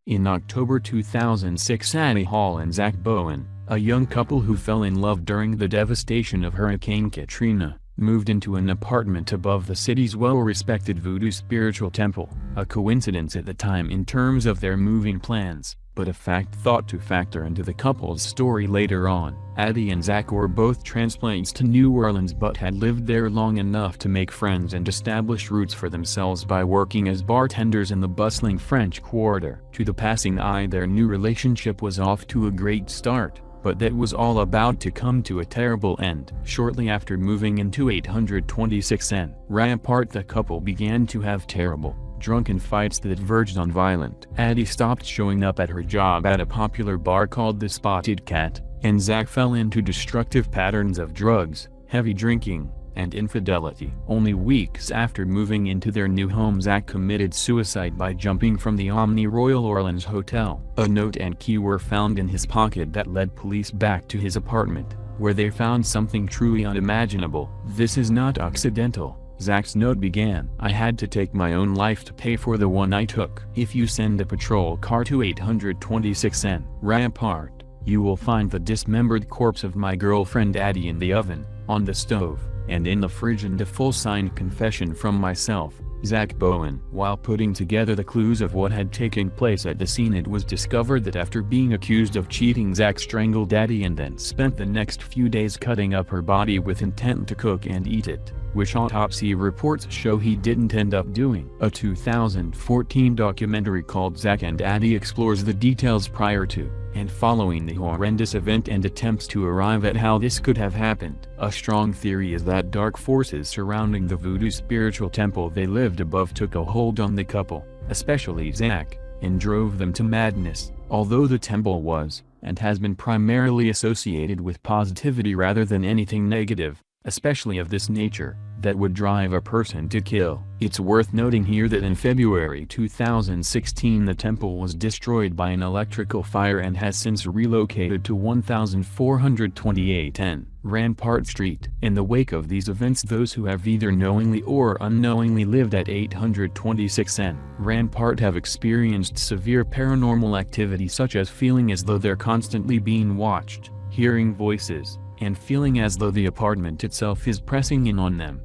In October 2006, Addie and Zack Bowen, a young couple who fell in love during the devastation of Hurricane Katrina, moved into an apartment above the city's well-respected Voodoo Spiritual Temple. A coincidence at the time in terms of their moving plans, but a fact thought to factor into the couple's story later on. Addie and Zack were both transplants to New Orleans but had lived there long enough to make friends and establish roots for themselves by working as bartenders in the bustling French Quarter. To the passing eye, their new relationship was off to a great start, but that was all about to come to a terrible end. Shortly after moving into 826 N. Rampart, the couple began to have terrible, drunken fights that verged on violent. Addie stopped showing up at her job at a popular bar called the Spotted Cat, and Zack fell into destructive patterns of drugs, heavy drinking, and infidelity. Only weeks after moving into their new home, Zack committed suicide by jumping from the Omni Royal Orleans Hotel. A note and key were found in his pocket that led police back to his apartment, where they found something truly unimaginable. "This is not accidental," Zack's note began. "I had to take my own life to pay for the one I took. If you send a patrol car to 826 N. Rampart, you will find the dismembered corpse of my girlfriend Addie in the oven, on the stove, and in the fridge, and a full signed confession from myself, Zack Bowen." While putting together the clues of what had taken place at the scene, it was discovered that after being accused of cheating, Zack strangled Addie and then spent the next few days cutting up her body with intent to cook and eat it, which autopsy reports show he didn't end up doing. A 2014 documentary called Zack and Addie explores the details prior to and following the horrendous event and attempts to arrive at how this could have happened. A strong theory is that dark forces surrounding the Voodoo Spiritual Temple they lived above took a hold on the couple, especially Zack, and drove them to madness. Although the temple was, and has been, primarily associated with positivity rather than anything negative, especially of this nature, that would drive a person to kill. It's worth noting here that in February 2016 the temple was destroyed by an electrical fire and has since relocated to 1428 N. Rampart Street. In the wake of these events, those who have either knowingly or unknowingly lived at 826 N. Rampart have experienced severe paranormal activity, such as feeling as though they're constantly being watched, hearing voices, and feeling as though the apartment itself is pressing in on them.